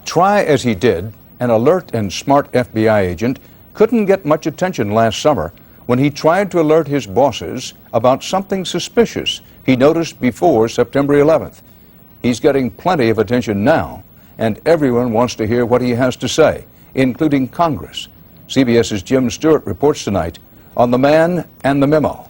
Try as he did, an alert and smart FBI agent couldn't get much attention last summer when he tried to alert his bosses about something suspicious he noticed before September 11th. He's getting plenty of attention now, and everyone wants to hear what he has to say, including Congress. CBS's Jim Stewart reports tonight on The Man and the Memo.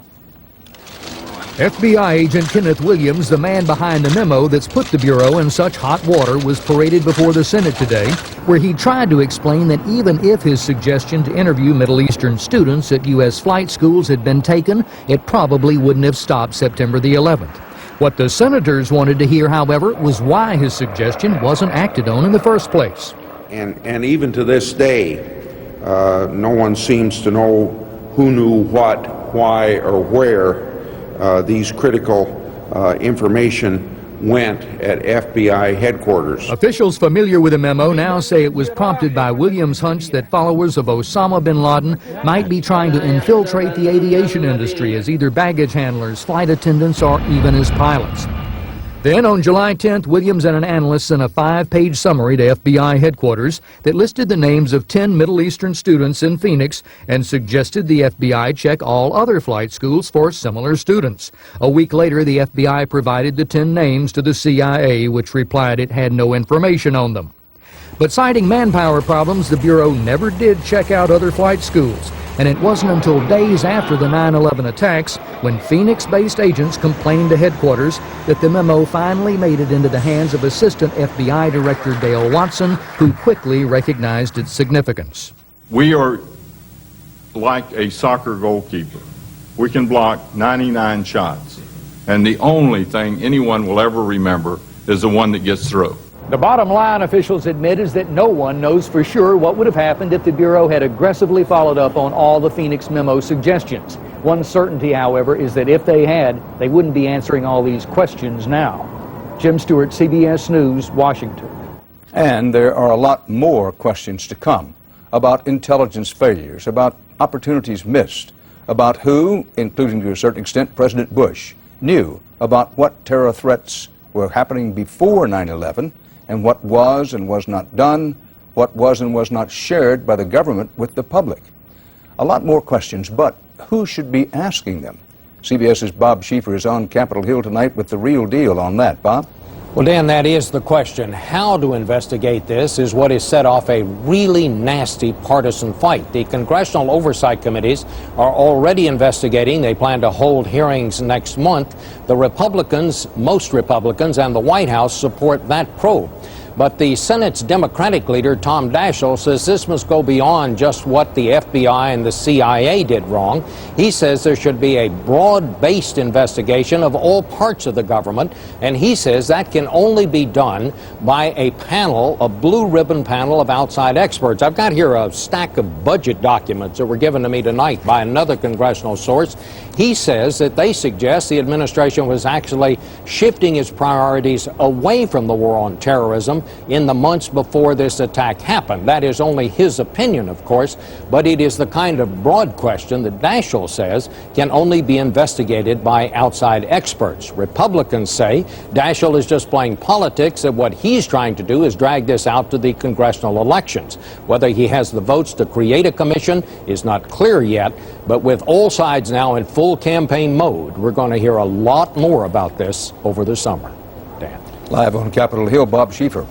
FBI agent Kenneth Williams, the man behind the memo that's put the Bureau in such hot water, was paraded before the Senate today, where he tried to explain that even if his suggestion to interview Middle Eastern students at U.S. flight schools had been taken, it probably wouldn't have stopped September the 11th. What the senators wanted to hear, however, was why his suggestion wasn't acted on in the first place. And even to this day, no one seems to know who knew what, why, or where these critical information went at FBI headquarters. Officials familiar with the memo now say it was prompted by Williams' hunch that followers of Osama bin Laden might be trying to infiltrate the aviation industry as either baggage handlers, flight attendants, or even as pilots. Then on July 10th, Williams and an analyst sent a 5-page summary to FBI headquarters that listed the names of 10 Middle Eastern students in Phoenix and suggested the FBI check all other flight schools for similar students. A week later, the FBI provided the 10 names to the CIA, which replied it had no information on them. But citing manpower problems, the Bureau never did check out other flight schools. And it wasn't until days after the 9/11 attacks, when Phoenix-based agents complained to headquarters, that the memo finally made it into the hands of Assistant FBI Director Dale Watson, who quickly recognized its significance. We are like a soccer goalkeeper. We can block 99 shots, and the only thing anyone will ever remember is the one that gets through. The bottom line, officials admit, is that no one knows for sure what would have happened if the Bureau had aggressively followed up on all the Phoenix memo suggestions. One certainty, however, is that if they had, they wouldn't be answering all these questions now. Jim Stewart, CBS News, Washington. And there are a lot more questions to come about intelligence failures, about opportunities missed, about who, including to a certain extent President Bush, knew about what terror threats were happening before 9/11, and what was and was not done, what was and was not shared by the government with the public. A lot more questions, but who should be asking them? CBS's Bob Schieffer is on Capitol Hill tonight with the real deal on that. Bob? Well, Dan, that is the question. How to investigate this is what has set off a really nasty partisan fight. The congressional oversight committees are already investigating. They plan to hold hearings next month. The Republicans, most Republicans, and the White House support that probe. But the Senate's Democratic leader, Tom Daschle, says this must go beyond just what the FBI and the CIA did wrong. He says there should be a broad-based investigation of all parts of the government, and he says that can only be done by a panel, a blue-ribbon panel of outside experts. I've got here a stack of budget documents that were given to me tonight by another congressional source. He says that they suggest the administration was actually shifting its priorities away from the war on terrorism in the months before this attack happened. That is only his opinion, of course, but it is the kind of broad question that Daschle says can only be investigated by outside experts. Republicans say Daschle is just playing politics, and what he's trying to do is drag this out to the congressional elections. Whether he has the votes to create a commission is not clear yet, but with all sides now in full campaign mode, we're going to hear a lot more about this over the summer. Dan. Live on Capitol Hill, Bob Schieffer.